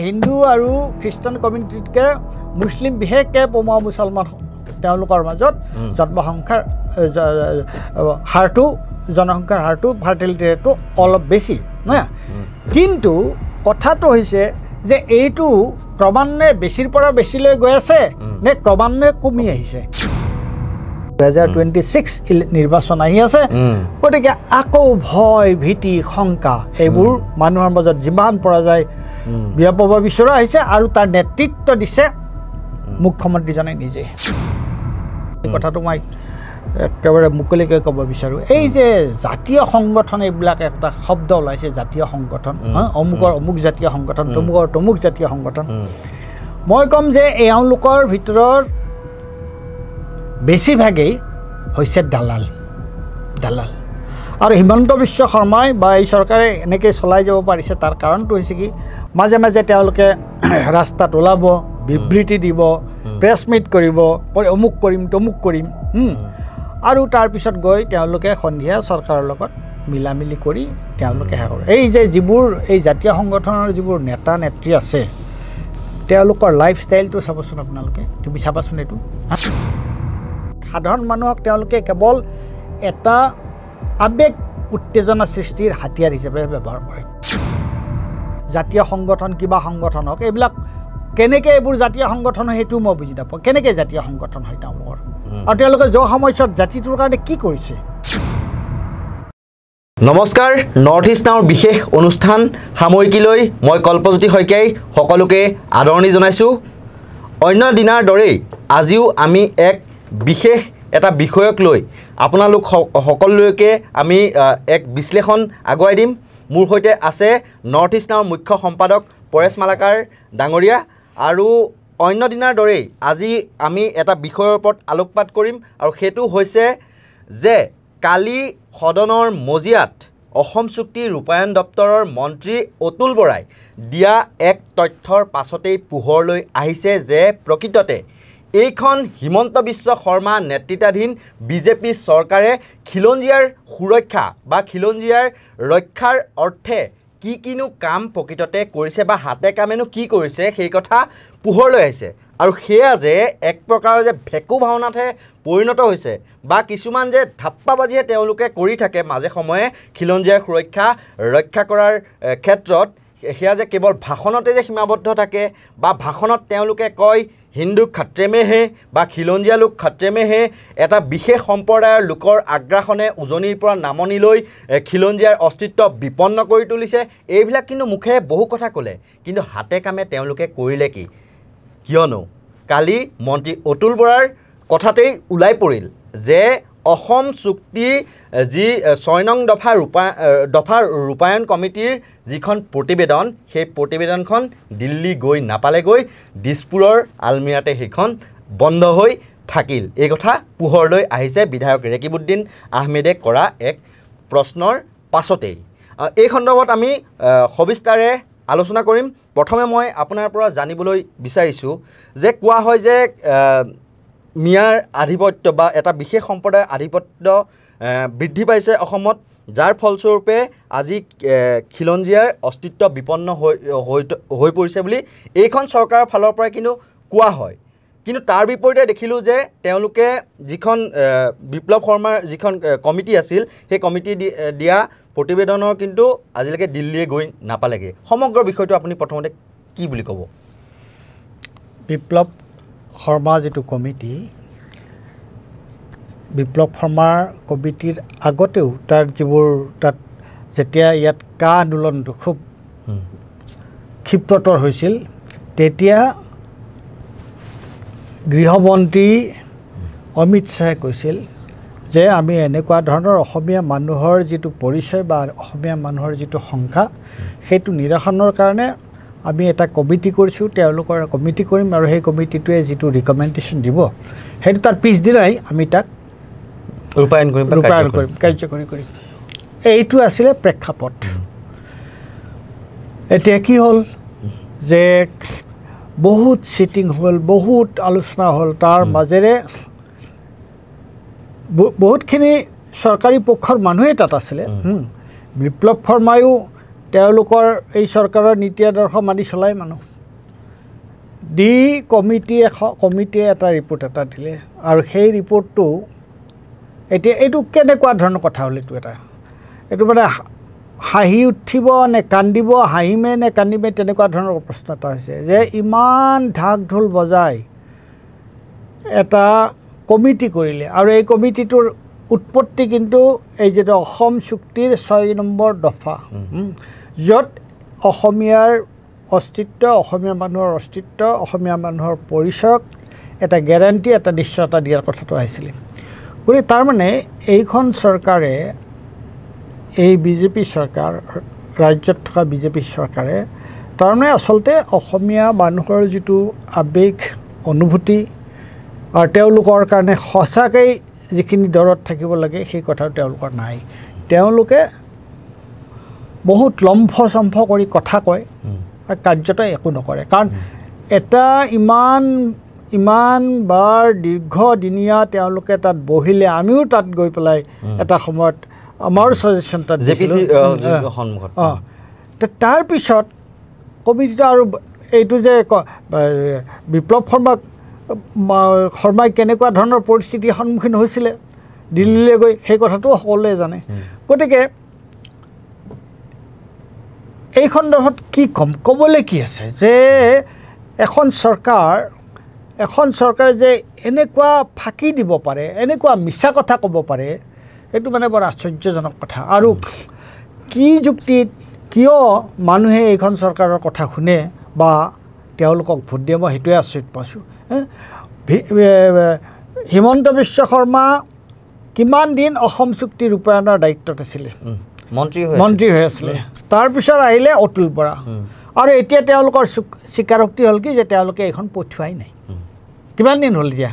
হিন্দু আৰু খ্ৰীষ্টান কমিউনিটিতকৈ মুছলিম বিশেষকৈ পমুৱা মুছলমান তেওঁলোকৰ মাজত জন্মসংখ্যাৰ জনসংখ্যাৰ হাৰটো ফাৰ্টিলিটি ৰেটটো অলপ বেছি না কিন্তু কথাটো হৈছে যে এইটো ক্ৰমান্বয়ে বেছিৰ পৰা বেছিলৈ গৈ আছে নে ক্ৰমান্বয়ে কমি আহিছে 2026 নিৰ্বাচন আহি আছে গতিকে আকৌ ভয় ভীতি শংকা এইবোৰ মানুহৰ মাজত যিমান পৰা যায় বিয়পাব বিচৰা হৈছে আৰু তাৰ নেতৃত্ব দিছে মুখ্যমন্ত্ৰীজনে নিজে এই কথাটো মই একেবাৰে মুকলিকৈ ক'ব বিচাৰোঁ এই যে জাতীয় সংগঠন এইবিলাক এটা শব্দ ওলাইছে জাতীয় সংগঠন অমুকৰ অমুক জাতীয় সংগঠন তমুকৰ তমুক জাতীয় সংগঠন মই ক'ম যে এওঁলোকৰ ভিতৰত বেছিভাগেই হৈছে দালাল আৰু হিমন্ত বিশ্ব শৰ্মাই বা এই চৰকাৰে এনেকৈ চলাই যাব পাৰিছে তাৰ কাৰণটো হৈছে কি মাজে মাজে তেওঁলোকে ৰাস্তাত ওলাব বিবৃতি দিব প্ৰেছ মিট কৰিব অমুক কৰিম তমুক কৰিম আৰু তাৰপিছত গৈ তেওঁলোকে সন্ধিয়া চৰকাৰৰ লগত মিলামিলি কৰি তেওঁলোকে এই যে যিবোৰ এই জাতীয় সংগঠনৰ যিবোৰ নেতা নেত্ৰী আছে তেওঁলোকৰ লাইফষ্টাইলটো চাবচোন আপোনালোকে তুমি চাবাচোন এইটো সাধাৰণ মানুহক তেওঁলোকে কেৱল এটা আবেগ উত্তেজনা সৃষ্টিৰ হাতিয়াৰ হিচাপে ব্যৱহাৰ কৰে জাতীয় সংগঠন কিবা সংগঠন হওক এইবিলাক কেনেকৈ এইবোৰ জাতীয় সংগঠন হয় সেইটো মই বুজি নাপাওঁ কেনেকৈ জাতীয় সংগঠন হয় তেওঁলোকৰ আৰু তেওঁলোকে যোৱা সময়ছোৱাত জাতিটোৰ কাৰণে কি কৰিছে নমস্কাৰ নৰ্থ ইষ্ট নাওৰ বিশেষ অনুষ্ঠান সাময়িকীলৈ মই কল্পজ্যোতি শইকীয়াই সকলোকে আদৰণি জনাইছোঁ অন্য দিনাৰ দৰেই আজিও আমি এক বিশেষ এটা বিষয়ক লৈ আপোনালোক সকলোলৈকে আমি এক বিশ্লেষণ আগুৱাই দিম মোৰ সৈতে আছে নৰ্থ ইষ্ট নাওৰ মুখ্য সম্পাদক পৰেশ মালাকাৰ ডাঙৰীয়া আৰু অন্য দিনাৰ দৰেই আজি আমি এটা বিষয়ৰ ওপৰত আলোকপাত কৰিম আৰু সেইটো হৈছে যে কালি সদনৰ মজিয়াত অসম চুক্তি ৰূপায়ণ দপ্তৰৰ মন্ত্ৰী অতুল বৰাই দিয়া এক তথ্যৰ পাছতেই পোহৰলৈ আহিছে যে প্ৰকৃততে এইখন হিমন্ত বিশ্ব শৰ্মা নেতৃত্বাধীন বিজেপি চৰকাৰে খিলঞ্জীয়াৰ সুৰক্ষা বা খিলঞ্জীয়াৰ ৰক্ষাৰ অৰ্থে কিনো কাম প্ৰকৃততে কৰিছে বা হাতে কামেনো কি কৰিছে সেই কথা পোহৰলৈ আহিছে আৰু সেয়া যে এক প্ৰকাৰৰ যে ভেকু ভাওনাতহে পৰিণত হৈছে বা কিছুমান যে ধাপ্পাবাজিহে তেওঁলোকে কৰি থাকে মাজে সময়ে খিলঞ্জীয়াৰ সুৰক্ষা ৰক্ষা কৰাৰ ক্ষেত্ৰত সেয়া যে কেৱল ভাষণতে যে সীমাবদ্ধ থাকে বা ভাষণত তেওঁলোকে কয় হিন্দু খতৰে মে হে বা খিলঞ্জীয়া লোক খতৰে মে হে এটা বিশেষ সম্প্ৰদায়ৰ লোকৰ আগ্ৰাসনে উজনিৰ পৰা নামনিলৈ খিলঞ্জীয়াৰ অস্তিত্ব বিপন্ন কৰি তুলিছে এইবিলাক কিন্তু মুখেৰে বহু কথা ক'লে কিন্তু হাতে কামে তেওঁলোকে কৰিলে কি কিয়নো কালি মন্ত্ৰী অতুল বৰাৰ কথাতেই ওলাই পৰিল যে অসম চুক্তি যি 6 নং দফা ৰূপায়ণ কমিটিৰ যিখন প্ৰতিবেদন সেই প্ৰতিবেদনখন দিল্লী গৈ নাপালেগৈ দিছপুৰৰ আলমিৰাতে সেইখন বন্ধ হৈ থাকিল এই কথা পোহৰলৈ আহিছে বিধায়ক ৰেকিবুদ্দিন আহমেদে কৰা এক প্ৰশ্নৰ পাছতেই এই সন্দৰ্ভত আমি সবিস্তাৰে আলোচনা কৰিম প্ৰথমে মই আপোনাৰ পৰা জানিবলৈ বিচাৰিছোঁ যে কোৱা হয় যে মিয়াৰ আধিপত্য বা এটা বিশেষ সম্প্ৰদায়ৰ আধিপত্য বৃদ্ধি পাইছে অসমত যাৰ ফলস্বৰূপে আজি খিলঞ্জীয়াৰ অস্তিত্ব বিপন্ন হৈ পৰিছে বুলি এইখন চৰকাৰৰ ফালৰ পৰা কিন্তু কোৱা হয় কিন্তু তাৰ বিপৰীতে দেখিলোঁ যে তেওঁলোকে যিখন বিপ্লৱ শৰ্মাৰ যিখন কমিটি আছিল সেই কমিটি দিয়া প্ৰতিবেদনৰ কিন্তু আজিলৈকে দিল্লীয়ে গৈ নাপালেগৈ সমগ্ৰ বিষয়টো আপুনি প্ৰথমতে কি বুলি ক'ব বিপ্লৱ শৰ্মা যিটো কমিটি বিপ্লৱ শৰ্মাৰ কমিটিৰ আগতেও তাৰ যিবোৰ তাত যেতিয়া ইয়াত কা আন্দোলনটো খুব ক্ষিপ্ৰতৰ হৈছিল তেতিয়া গৃহমন্ত্ৰী অমিত শ্বাহে কৈছিল যে আমি এনেকুৱা ধৰণৰ অসমীয়া মানুহৰ যিটো পৰিচয় বা অসমীয়া মানুহৰ যিটো সংখ্যা সেইটো নিৰসনৰ কাৰণে আমি এটা কমিটি কৰিছোঁ তেওঁলোকৰ কমিটি কৰিম আৰু সেই কমিটিটোৱে যিটো ৰিকমেণ্ডেশ্যন দিব সেইটো তাৰ পিছদিনাই আমি তাক ৰূপায়ণ কৰিম কাৰ্যকৰী কৰিম এইটো আছিলে প্ৰেক্ষাপট এতিয়া কি হ'ল যে বহুত চিটিং হ'ল বহুত আলোচনা হ'ল তাৰ মাজেৰে বহুতখিনি চৰকাৰী পক্ষৰ মানুহে তাত আছিলে বিপ্লৱ শৰ্মায়ো তেওঁলোকৰ এই চৰকাৰৰ নীতি আদৰ্শ মানি চলাই মানুহ দি কমিটিয়ে এটা ৰিপৰ্ট এটা দিলে আৰু সেই ৰিপৰ্টটো এতিয়া এইটো কেনেকুৱা ধৰণৰ কথা হ'ল এইটো মানে হাঁহি উঠিব নে কান্দিব হাঁহিমে নে কান্দিমে তেনেকুৱা ধৰণৰ প্ৰশ্ন এটা হৈছে যে ইমান ঢাক ঢোল বজাই এটা কমিটি কৰিলে আৰু এই কমিটিটোৰ উৎপত্তি কিন্তু এই যে অসম চুক্তিৰ 6 নম্বৰ দফা য'ত অসমীয়াৰ অস্তিত্ব অসমীয়া মানুহৰ অস্তিত্ব অসমীয়া মানুহৰ পৰিচয়ক এটা গ্যাৰাণ্টি এটা নিশ্চয়তা দিয়াৰ কথাটো আহিছিলে গতিকে তাৰমানে এইখন চৰকাৰে এই বিজেপি চৰকাৰ ৰাজ্যত থকা বিজেপি চৰকাৰে তাৰমানে আচলতে অসমীয়া মানুহৰ যিটো আৱেগ অনুভূতি আৰু তেওঁলোকৰ কাৰণে সঁচাকৈ যিখিনি দৰত থাকিব লাগে সেই কথাটো তেওঁলোকৰ নাই তেওঁলোকে বহুত লম্ফ কৰি কথা কয় আৰু কাৰ্যত একো নকৰে কাৰণ এটা ইমান বাৰ দীৰ্ঘদিনীয়া তেওঁলোকে তাত বহিলে আমিও তাত গৈ পেলাই এটা সময়ত আমাৰ ছাজেশ্যন তাত সন্মুখত তাৰপিছত কমিটিটো আৰু এইটো যে বিপ্লৱ শৰ্মাই কেনেকুৱা ধৰণৰ পৰিস্থিতিৰ সন্মুখীন হৈছিলে দিল্লীলৈ গৈ সেই কথাটো সকলোৱে জানে গতিকে এই সন্দৰ্ভত কি ক'বলৈ কি আছে যে এখন চৰকাৰ যে এনেকুৱা ফাঁকি দিব পাৰে এনেকুৱা মিছা কথা ক'ব পাৰে এইটো মানে বৰ আশ্চৰ্যজনক কথা আৰু কি যুক্তিত কিয় মানুহে এইখন চৰকাৰৰ কথা শুনে বা তেওঁলোকক ভোট দিয়ে মই সেইটোৱে আচৰিত পাইছোঁ হিমন্ত বিশ্ব শৰ্মা কিমান দিন অসম চুক্তি ৰূপায়ণৰ দায়িত্বত আছিলে মন্ত্ৰী হৈ আছিলে তাৰপিছত আহিলে অতুল বৰা আৰু এতিয়া তেওঁলোকৰ স্বীকাৰোক্তি হ'ল কি যে তেওঁলোকে এইখন পঠিওৱাই নাই কিমান দিন হ'ল এতিয়া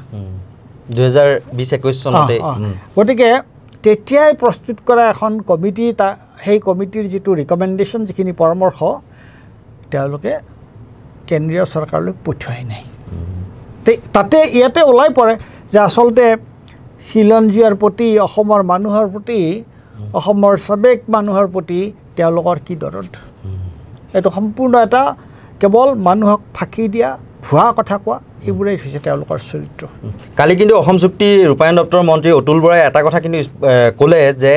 2020-21 চনতে গতিকে তেতিয়াই প্ৰস্তুত কৰা এখন কমিটি সেই কমিটিৰ যিটো ৰিকমেণ্ডেশ্যন যিখিনি পৰামৰ্শ তেওঁলোকে কেন্দ্ৰীয় চৰকাৰলৈ পঠিওৱাই নাই তাতে ইয়াতে ওলাই পৰে যে আচলতে খিলঞ্জীয়াৰ প্ৰতি অসমৰ মানুহৰ প্ৰতি অসমৰ সবেক মানুহৰ প্ৰতি তেওঁলোকৰ কি দৰদ এইটো সম্পূৰ্ণ এটা কেৱল মানুহক ফাঁকি দিয়া ভুৱা কথা কোৱা এইবোৰেই হৈছে তেওঁলোকৰ চৰিত্ৰ কালি কিন্তু অসম চুক্তি ৰূপায়ণ দপ্তৰৰ মন্ত্ৰী অতুল বৰাই এটা কথা কিন্তু ক'লে যে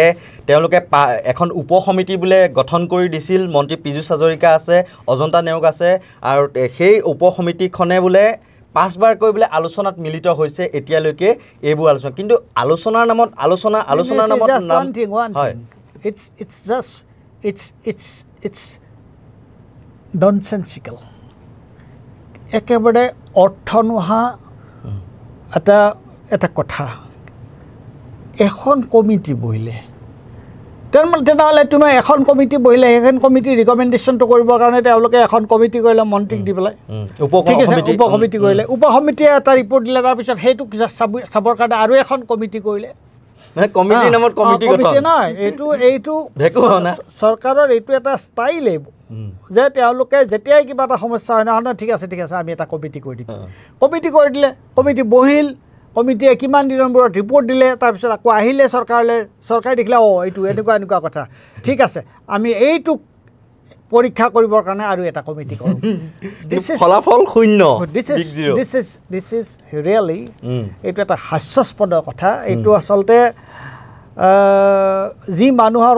তেওঁলোকে এখন উপ সমিতি বোলে গঠন কৰি দিছিল মন্ত্ৰী পীযুষ হাজৰিকা আছে অজন্তা নেওগ আছে আৰু সেই উপ সমিতিখনে বোলে 5বাৰকৈ বোলে আলোচনাত মিলিত হৈছে এতিয়ালৈকে এইবোৰ আলোচনা কিন্তু আলোচনাৰ নামত আলোচনাৰ নামত it's nonsensical একেবাৰে অৰ্থ নোহোৱা এটা কথা এখন কমিটি বহিলে তেনেহ'লে তুমি এখন কমিটি বহিলে সেইখন কমিটিৰ ৰিকমেণ্ডেশ্যনটো কৰিবৰ কাৰণে তেওঁলোকে এখন কমিটি কৰিলে মন্ত্ৰীক দি পেলাই ঠিক আছে উপ কমিটি কৰিলে উপ সমিতিয়ে এটা ৰিপৰ্ট দিলে তাৰপিছত সেইটোক চাবৰ কাৰণে আৰু এখন কমিটি কৰিলে কমিটিৰ নামত কমিটি নাই এইটো চৰকাৰৰ এইটো এটা ষ্টাইল যে তেওঁলোকে যেতিয়াই কিবা এটা সমস্যা হয় নহয় ঠিক আছে আমি এটা কমিটি কৰি দিম কমিটি কৰি দিলে কমিটি বহিল কমিটিয়ে কিমান দিনৰ মূৰত ৰিপৰ্ট দিলে তাৰপিছত আকৌ আহিলে চৰকাৰে দেখিলে এইটো এনেকুৱা কথা ঠিক আছে আমি এইটোক পৰীক্ষা কৰিবৰ কাৰণে আৰু এটা কমিটি কৰোঁ ফলাফল শূন্য দিছ ইজ ৰিয়েলি এইটো এটা হাস্যাস্পদ কথা এইটো আচলতে যি মানুহৰ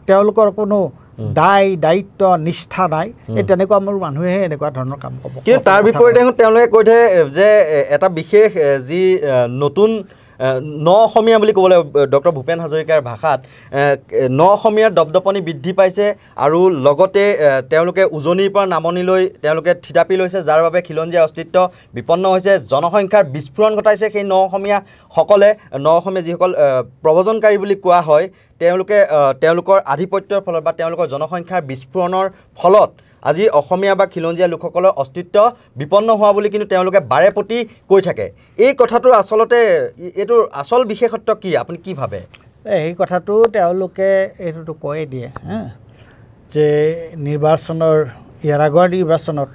তেওঁলোকৰ কোনো দায়িত্ব নিষ্ঠা নাই এই তেনেকুৱা মোৰ মানুহে এনেকুৱা ধৰণৰ কাম কৰিব কিন্তু তাৰ বিপৰীতে তেওঁলোকে কৈ থাকে যে এটা বিশেষ যি নতুন ন অসমীয়া বুলি ক'বলৈ ডক্টৰ ভূপেন হাজৰিকাৰ ভাষাত ন অসমীয়াৰ দপদপনি বৃদ্ধি পাইছে আৰু লগতে তেওঁলোকে উজনিৰ পৰা নামনিলৈ তেওঁলোকে থিতাপি লৈছে যাৰ বাবে খিলঞ্জীয়া অস্তিত্ব বিপন্ন হৈছে জনসংখ্যাৰ বিস্ফোৰণ ঘটাইছে সেই ন অসমীয়াসকলে ন অসমীয়া যিসকল প্ৰব্ৰজনকাৰী বুলি কোৱা হয় তেওঁলোকৰ আধিপত্যৰ ফলত বা তেওঁলোকৰ জনসংখ্যাৰ বিস্ফোৰণৰ ফলত আজি অসমীয়া বা খিলঞ্জীয়া লোকসকলৰ অস্তিত্ব বিপন্ন হোৱা বুলি কিন্তু তেওঁলোকে বাৰে প্ৰতি কৈ থাকে এই কথাটোৰ আচলতে এইটোৰ আচল বিশেষত্ব কি আপুনি কি ভাবে এই কথাটো তেওঁলোকে এইটোতো কৈয়ে দিয়ে যে ইয়াৰ আগৰ নিৰ্বাচনত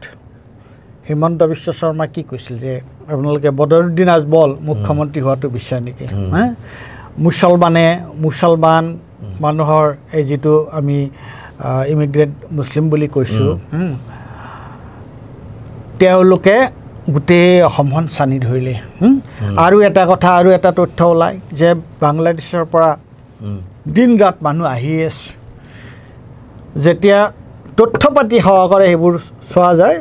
হিমন্ত বিশ্ব শৰ্মা কি কৈছিল যে আপোনালোকে বদৰুদ্দিন আজমল মুখ্যমন্ত্ৰী হোৱাটো বিচাৰে নেকি মুছলমান মানুহৰ এই যিটো আমি ইমিগ্ৰেণ্ট মুছলিম বুলি কৈছোঁ তেওঁলোকে গোটেই অসমখন চানি ধৰিলে আৰু এটা কথা আৰু এটা তথ্য ওলায় যে বাংলাদেশৰ পৰা দিন ৰাত মানুহ আহি আছে যেতিয়া তথ্য পাতি সহকাৰে সেইবোৰ চোৱা যায়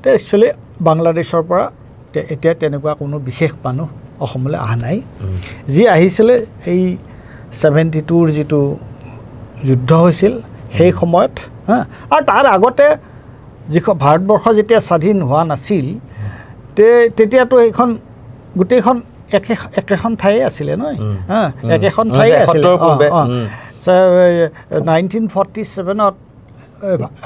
তে একচুৱেলি বাংলাদেশৰ পৰা এতিয়া তেনেকুৱা কোনো বিশেষ মানুহ অসমলৈ অহা নাই যি আহিছিলে এই 72ৰ যিটো যুদ্ধ হৈছিল সেই সময়ত আৰু তাৰ আগতে যিখন ভাৰতবৰ্ষ যেতিয়া স্বাধীন হোৱা নাছিল তেতিয়াতো এইখন গোটেইখন একেখন ঠায়ে আছিলে নহয় একেখন ঠায়ে আছিলে 1947ত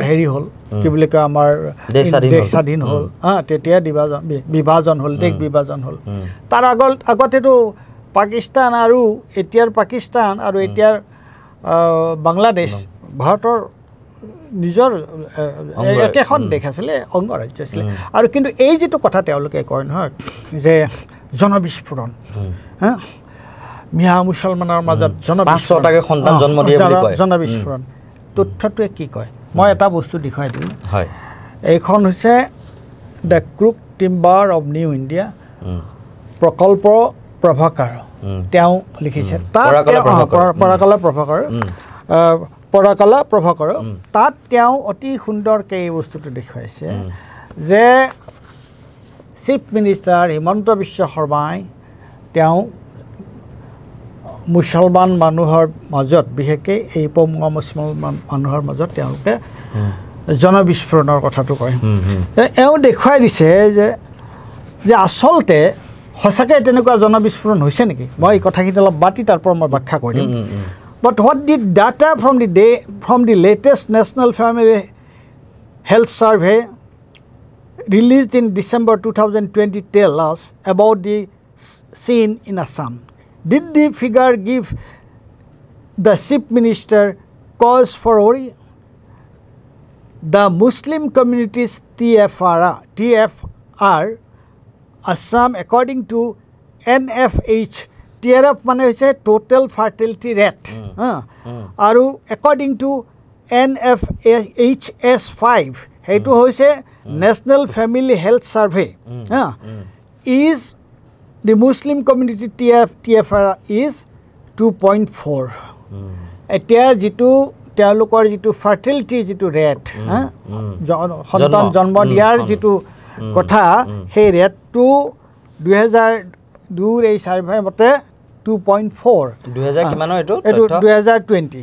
হেৰি হ'ল কি বুলি কয় আমাৰ দেশ স্বাধীন হ'ল তেতিয়া বিভাজন হ'ল দেশ বিভাজন হ'ল তাৰ আগতেতো পাকিস্তান আৰু এতিয়াৰ পাকিস্তান আৰু এতিয়াৰ বাংলাদেশ ভাৰতৰ নিজৰ একেখন দেশ আছিলে অংগৰাজ্য আছিলে আৰু কিন্তু এই যিটো কথা তেওঁলোকে কয় নহয় যে জনবিস্ফোৰণ মিয়া মুছলমানৰ মাজত জনবিস্ফোৰণ তথ্যটোৱে কি কয় মই এটা বস্তু দেখুৱাই দিওঁ এইখন হৈছে the crook timber of new India প্ৰকল্প প্ৰভাকাৰ তেওঁ লিখিছে তাত পৰাকলা প্ৰভাকৰ তাত তেওঁ অতি সুন্দৰকৈ এই বস্তুটো দেখুৱাইছে যে চিফ মিনিষ্টাৰ হিমন্ত বিশ্ব শৰ্মাই তেওঁ মুছলমান মানুহৰ মাজত বিশেষকৈ এই পমুৱা মুছলমান মানুহৰ মাজত তেওঁলোকে জনবিস্ফোৰণৰ কথাটো কয় এওঁ দেখুৱাই দিছে যে আচলতে সঁচাকৈ তেনেকুৱা জনবিস্ফোৰণ হৈছে নেকি মই এই কথাখিনি অলপ বাতি তাৰ পৰা মই ব্যাখ্যা কৰিম But what did data from the latest National Family Health Survey released in December 2020 tell us about the scene in Assam? Did the figure give the Chief Minister cause for worry? The Muslim communities TFR Assam, according to NFH, TRF মানে হৈছে total fertility rate আৰু according to NFHS5 সেইটো হৈছে National Family Health Survey is the Muslim community TFR is 2.4 এতিয়া যিটো তেওঁলোকৰ যিটো fertility যিটো ৰেট সন্তান জন্ম দিয়াৰ যিটো কথা সেই ৰেটটো 2002 এই সাৰ্ভে মতে 2.4 2000 কিমানৰ এটো 2020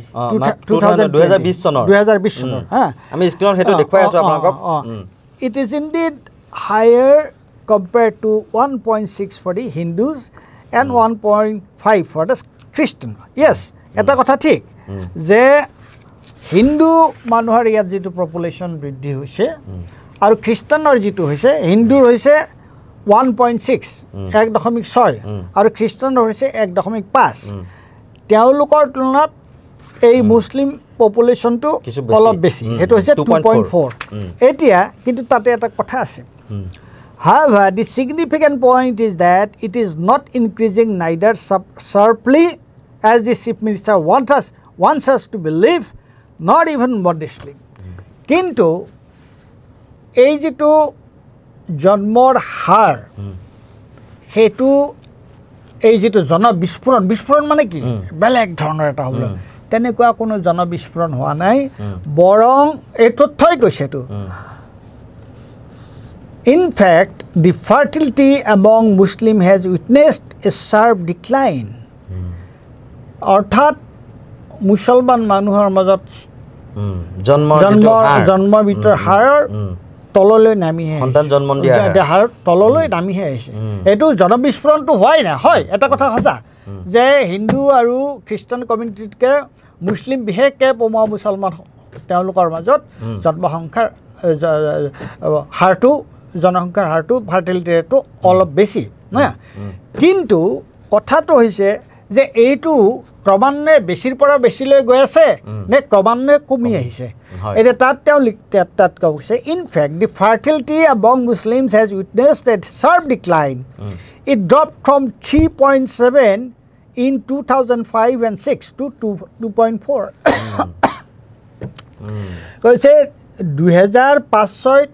2020 চনৰ আমি স্ক্ৰিনত হেতু দেখুৱাই আছো আপোনাক it is indeed higher compared to 1.6 for the Hindus and 1.5 for the Christian yes এটা কথা ঠিক যে হিন্দু মানুহৰ ইয়াত যেটো পপুলেশন বৃদ্ধি হৈছে আৰু খ্ৰীষ্টানৰ যেটো হৈছে হিন্দুৰ হৈছে 1.6 1.6 আৰু খ্ৰীষ্টানৰ হৈছে 1.5 তেওঁলোকৰ তুলনাত এই মুছলিম পপুলেশনটো অলপ বেছি হেতু হৈছে 2.4 এতিয়া কিন্তু তাতে এটা কথা আছে however the significant point is that it is not increasing neither sharply as the chief minister wants us to believe not even modestly কিন্তু এই যেটো জন্মৰ হাৰ হেতু এই যেটো জনবিস্ফোৰণ মানে কি বেলেগ ধৰণৰ এটা হল তেনেকুৱা কোনো জনবিস্ফোৰণ হোৱা নাই বৰং এই তথ্যই কৈছে তো in fact the fertility among Muslim has witnessed a sharp decline অৰ্থাৎ মুছলমান মানুহৰ মাজত জন্ম বিতৰ হাৰ তললৈ নামি আহিছে সন্তান জন্ম দিয়া হাৰ তললৈ নামি আহিছে এটো জনবিস্ফোৰণটো হয় না হয় এটা কথা হসা যে হিন্দু আৰু খ্ৰীষ্টান কমিউনিটিতকে মুছলিম বিশেষকে পমুৱা মুছলমান তেওঁলোকৰ মাজত জন্মসংখ্যাৰ হাৰটো জনসংখ্যাৰ হাৰটো ফাৰ্টিলিটি ৰেটটো অলপ বেছি না কিন্তু কথাটো হৈছে যে এইটো ক্ৰমান্বয়ে বেছিৰ পৰা বেছিলৈ গৈ আছে নে ক্ৰমান্বয়ে কমি আহিছে এটা তাত কৈছে in fact the fertility among Muslims has witnessed a sharp decline it dropped from 3.7 in 2005 and 6 to 2.4 কৈছে 2005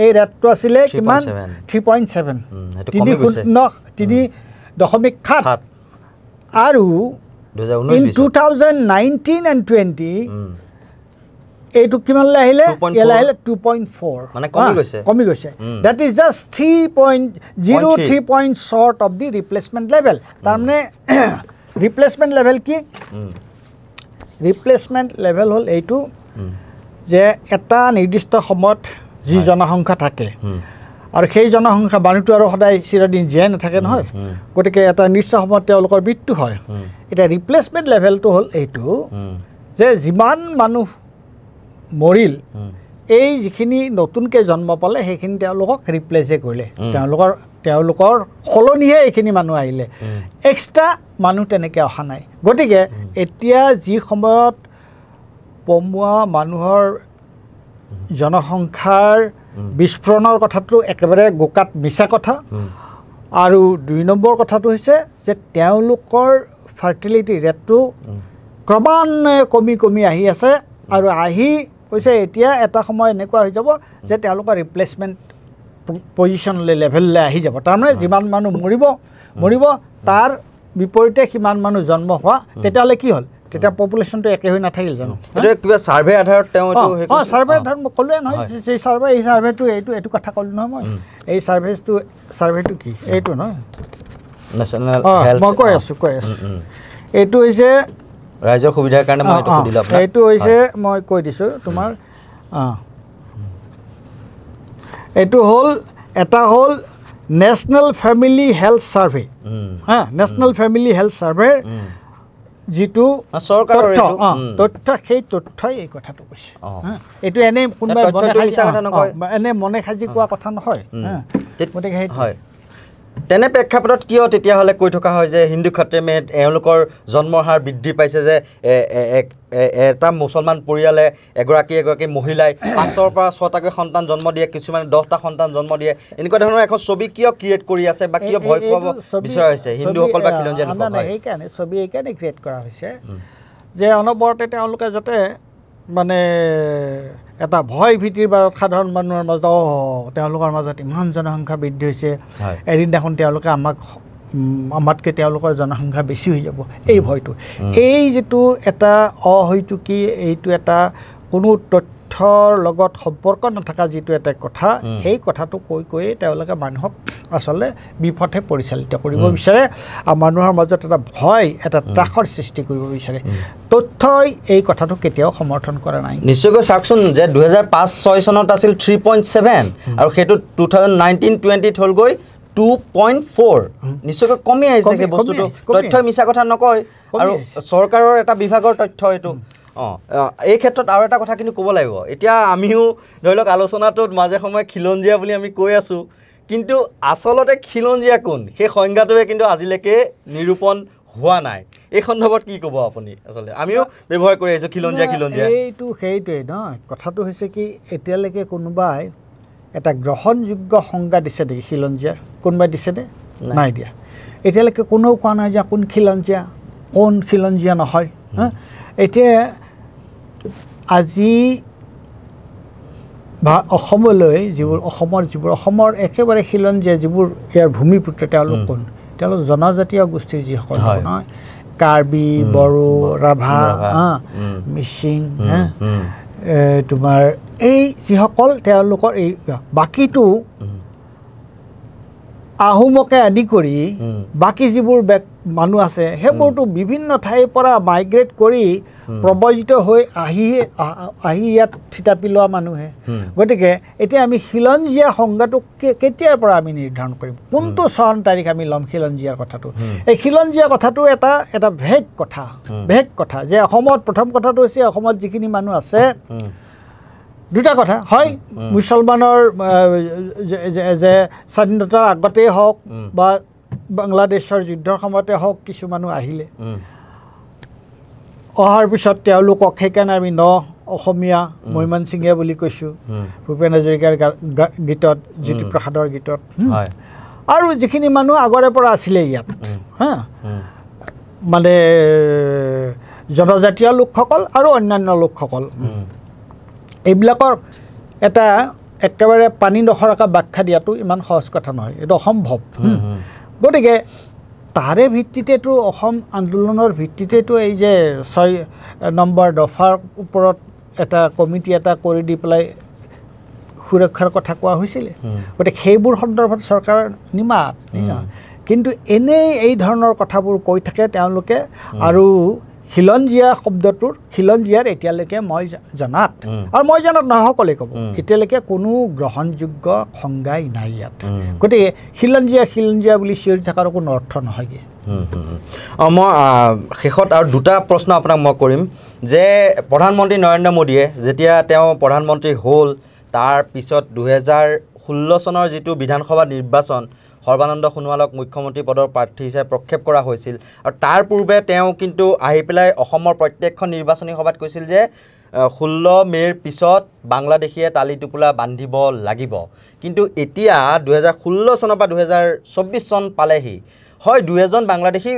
এই ৰেটটো আছিলে কিমান 3.7 3.7 আৰু in 2019 and 20 এইটো কিমানলৈ আহিলে ইয়ালৈ আহিলে 2.4 মানে কমি গৈছে that is just 3 point short of the replacement level তাৰমানে replacement level কি replacement level হল এইটো যে এটা নিৰ্দিষ্ট সময়ত যি জনসংখ্যা থাকে আৰু সেই জনসংখ্যা মানুহটো আৰু সদায় চিৰদিন জীয়াই নাথাকে নহয় গতিকে এটা নিৰ্দিষ্ট সময়ত তেওঁলোকৰ মৃত্যু হয় এটা ৰিপ্লেচমেণ্ট লেভেলটো হ'ল এইটো যে যিমান মানুহ মৰিল এই যিখিনি নতুনকৈ জন্ম পালে সেইখিনি তেওঁলোকক ৰিপ্লেচে কৰিলে তেওঁলোকৰ সলনিহে এইখিনি মানুহ আহিলে এক্সট্ৰা মানুহ তেনেকৈ অহা নাই গতিকে এতিয়া যি সময়ত পমুৱা মানুহৰ জনসংখ্যাৰ বিস্ফোৰণৰ কথাটো একেবাৰে গোকাত মিছা কথা আৰু 2 নম্বৰ কথাটো হৈছে যে তেওঁলোকৰ ফাৰ্টিলিটি ৰেটটো ক্ৰমান্বয়ে কমি আহি আছে আৰু আহি কৈছে এতিয়া এটা সময় এনেকুৱা হৈ যাব যে তেওঁলোকৰ ৰিপ্লেচমেণ্ট পজিশ্যনলৈ লেভেললৈ আহি যাব তাৰমানে যিমান মানুহ মৰিব তাৰ বিপৰীতে সিমান মানুহ জন্ম হোৱা তেতিয়াহ'লে কি হ'ল তেতিয়া পপুলেশ্যনটো একে হৈ নাথাকিল জানো এইটো কিবা ছাৰ্ভে আধাৰত তেওঁ এইটো ছাৰ্ভে আধাৰত মই ক'লোৱে নহয় যে এই ছাৰ্ভেটো এইটো কথা ক'লো নহয় মই এই ছাৰ্ভেটো কি এইটো নহয় নেশ্যনেল মই কৈ আছোঁ এইটো হৈছে ৰাইজৰ সুবিধাৰ কাৰণে মই এইটো সুধিলোঁ আপোনাক এইটো হৈছে মই কৈ দিছোঁ তোমাৰ এইটো এটা হ'ল national family health survey national family health survey যিটো তথ্য সেই তথ্যই এই কথাটো কৈছে এইটো এনেই কোনোবাই এনে মনে সাজি কোৱা কথা নহয় গতিকে হয় তেনে প্ৰেক্ষাপটত কিয় তেতিয়াহ'লে কৈ থকা হয় যে হিন্দু খাতেমে এওঁলোকৰ জন্মৰ হাৰ বৃদ্ধি পাইছে যে এটা মুছলমান পৰিয়ালে এগৰাকী মহিলাই 5ৰ পৰা 6টাকৈ সন্তান জন্ম দিয়ে কিছুমানে 10টা সন্তান জন্ম দিয়ে এনেকুৱা ধৰণৰ এখন ছবি কিয় ক্ৰিয়েট কৰি আছে বা কিয় ভয় খুৱাব বিচৰা হৈছে হিন্দুসকল বা খিলঞ্জীয়া লোকক সেইকাৰণে ছবি এইকাৰণে ক্ৰিয়েট কৰা হৈছে যে অনবৰতে তেওঁলোকে যাতে মানে এটা ভয় ভীতিৰ বাৰত সাধাৰণ মানুহৰ মাজত তেওঁলোকৰ মাজত ইমান জনসংখ্যা বৃদ্ধি হৈছে এদিন দেখোন তেওঁলোকে আমাতকৈ তেওঁলোকৰ জনসংখ্যা বেছি হৈ যাব এই ভয়টো এই যিটো এটা অহৈতুকী এইটো এটা কোনো তথ্যৰ লগত সম্পৰ্ক নথকা যিটো এটা কথা সেই কথাটো কৈ তেওঁলোকে মানুহক আচলতে বিপথে পৰিচালিত কৰিব বিচাৰে আৰু মানুহৰ মাজত এটা ভয় এটা ত্ৰাসৰ সৃষ্টি কৰিব বিচাৰে তথ্যই এই কথাটো কেতিয়াও সমৰ্থন কৰা নাই নিশ্চয়কৈ চাওকচোন যে 2005-06 চনত আছিল 3.7 আৰু সেইটো 2019-20 হ'লগৈ 2.4 নিশ্চয়কৈ কমি আহিছে সেই বস্তুটো তথ্যই মিছা কথা নকয় আৰু চৰকাৰৰ এটা বিভাগৰ তথ্য এইটো এই ক্ষেত্ৰত আৰু এটা কথা কিন্তু ক'ব লাগিব এতিয়া আমিও ধৰি লওক আলোচনাটোত মাজে সময়ে খিলঞ্জীয়া বুলি আমি কৈ আছোঁ কিন্তু আচলতে খিলঞ্জীয়া কোন সেই সংজ্ঞাটোৱে কিন্তু আজিলৈকে নিৰূপণ হোৱা নাই এই সন্দৰ্ভত কি ক'ব আপুনি আচলতে আমিও ব্যৱহাৰ কৰি আহিছোঁ খিলঞ্জীয়া সেইটোৱে নহয় কথাটো হৈছে কি এতিয়ালৈকে কোনোবাই এটা গ্ৰহণযোগ্য সংজ্ঞা দিছে নেকি খিলঞ্জীয়াৰ কোনোবাই দিছেনে নাই দিয়া এতিয়ালৈকে কোনেও কোৱা নাই যে কোন খিলঞ্জীয়া নহয় এতিয়া আজি অসমলৈ অসমৰ একেবাৰে খিলঞ্জীয়া যিবোৰ ইয়াৰ ভূমিপুত্ৰ তেওঁলোক কোন তেওঁলোক জনজাতীয় গোষ্ঠীৰ যিসকল নহয় কাৰ্বি বড়ো ৰাভা মিচিং তোমাৰ এই যিসকল তেওঁলোকৰ এই বাকীটো আহোমকে আদি কৰি বাকী যিবোৰ মানুহ আছে সেইবোৰতো বিভিন্ন ঠাইৰ পৰা মাইগ্ৰেট কৰি প্ৰব্ৰজিত হৈ আহি ইয়াত থিতাপি লোৱা মানুহে গতিকে এতিয়া আমি খিলঞ্জীয়া সংজ্ঞাটো কেতিয়াৰ পৰা আমি নিৰ্ধাৰণ কৰিম কোনটো চন তাৰিখ আমি ল'ম খিলঞ্জীয়াৰ কথাটো এই খিলঞ্জীয়া কথাটো এটা ভেগ কথা যে অসমত প্ৰথম কথাটো হৈছে অসমত যিখিনি মানুহ আছে দুটা কথা হয় মুছলমানৰ যে স্বাধীনতাৰ আগতেই হওক বা বাংলাদেশৰ যুদ্ধৰ সময়তে হওক কিছু মানুহ আহিলে অহাৰ পিছত তেওঁলোকক সেইকাৰণে আমি অসমীয়া মৈমান সিঙীয়া বুলি কৈছোঁ ভূপেন হাজৰিকাৰ গীতত জ্যোতিপ্ৰসাদৰ গীতত আৰু যিখিনি মানুহ আগৰে পৰা আছিলে ইয়াত মানে জনজাতীয় লোকসকল আৰু অন্যান্য লোকসকল এইবিলাকৰ এটা একেবাৰে পানী নসৰাকৈ ব্যাখ্যা দিয়াটো ইমান সহজ কথা নহয়, এইটো অসম্ভৱ। গতিকে তাৰে ভিত্তিতেতো অসম আন্দোলনৰ ভিত্তিতেতো এই যে 6 নম্বৰ দফাৰ ওপৰত এটা কমিটি এটা কৰি দি পেলাই সুৰক্ষাৰ কথা কোৱা হৈছিলে। গতিকে সেইবোৰ সন্দৰ্ভত চৰকাৰ নিমাত কিন্তু এনেই এই ধৰণৰ কথাবোৰ কৈ থাকে তেওঁলোকে। আৰু খিলঞ্জীয়া শব্দটোৰ খিলঞ্জীয়াৰ এতিয়ালৈকে মই জনাত আৰু মই জনাত নহয় সকলোৱে ক'ব এতিয়ালৈকে কোনো গ্ৰহণযোগ্য সংজ্ঞাই নাই ইয়াত। গতিকে খিলঞ্জীয়া বুলি চিঞৰি থকাৰ কোনো অৰ্থ নহয়গৈ। মই শেষত আৰু দুটা প্ৰশ্ন আপোনাক মই কৰিম যে প্ৰধানমন্ত্ৰী নৰেন্দ্ৰ মোদীয়ে যেতিয়া তেওঁ প্ৰধানমন্ত্ৰী হ'ল তাৰ পিছত 2016 চনৰ যিটো বিধানসভা নিৰ্বাচন সৰ্বানন্দ সোণোৱালক মুখ্যমন্ত্ৰী পদৰ প্ৰাৰ্থী হিচাপে প্ৰক্ষেপ কৰা হৈছিল আৰু তাৰ পূৰ্বে তেওঁ কিন্তু আহি পেলাই অসমৰ প্ৰত্যেকখন নিৰ্বাচনী সভাত কৈছিল যে 16 মে'ৰ পিছত বাংলাদেশীয়ে টালি টোপোলা বান্ধিব লাগিব। কিন্তু এতিয়া 2016 চনৰ পৰা 2024 চন পালেহি, হয় 2 বাংলাদেশী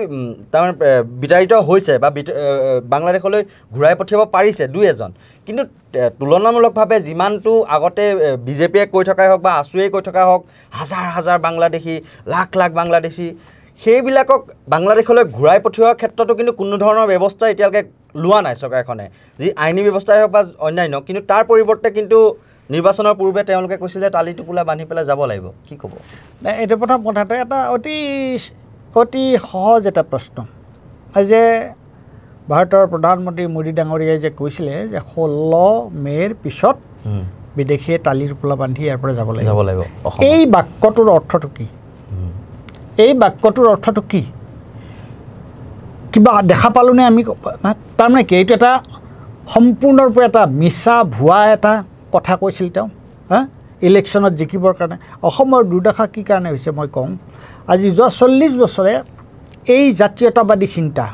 তাৰমানে বিতাড়িত হৈছে বা বাংলাদেশলৈ ঘূৰাই পঠিয়াব পাৰিছে 2 কিন্তু তুলনামূলকভাৱে যিমানটো আগতে বিজেপিয়ে কৈ থকাই হওক বা আছুৱে কৈ থকা হওক হাজাৰ বাংলাদেশী লাখ বাংলাদেশী সেইবিলাকক বাংলাদেশলৈ ঘূৰাই পঠিওৱাৰ ক্ষেত্ৰতো কিন্তু কোনো ধৰণৰ ব্যৱস্থা এতিয়ালৈকে লোৱা নাই চৰকাৰখনে, যি আইনী ব্যৱস্থাই হওক বা অন্যান্য। কিন্তু তাৰ পৰিৱৰ্তে কিন্তু নিৰ্বাচনৰ পূৰ্বে তেওঁলোকে কৈছিল যে টালি টোপোলা বান্ধি পেলাই যাব লাগিব। কি ক'ব? এইটো প্ৰথম কথাটো এটা অতি সহজ এটা প্ৰশ্ন যে ভাৰতৰ প্ৰধানমন্ত্ৰী মোদী ডাঙৰীয়াই যে কৈছিলে যে 16 মে'ৰ পিছত বিদেশীয়ে টালি টোপোলা বান্ধি ইয়াৰ পৰা যাব লাগিব। এই বাক্যটোৰ অৰ্থটো কি? এই বাক্যটোৰ অৰ্থটো কি? কিবা দেখা পালোনে আমি? তাৰমানে কি এইটো এটা সম্পূৰ্ণৰূপে এটা মিছা ভুৱা এটা কথা কৈছিল তেওঁ ইলেকশ্যনত জিকিবৰ কাৰণে। অসমৰ দুৰ্দশা কি কাৰণে হৈছে মই কওঁ। আজি যোৱা 40 বছৰে এই জাতীয়তাবাদী চিন্তা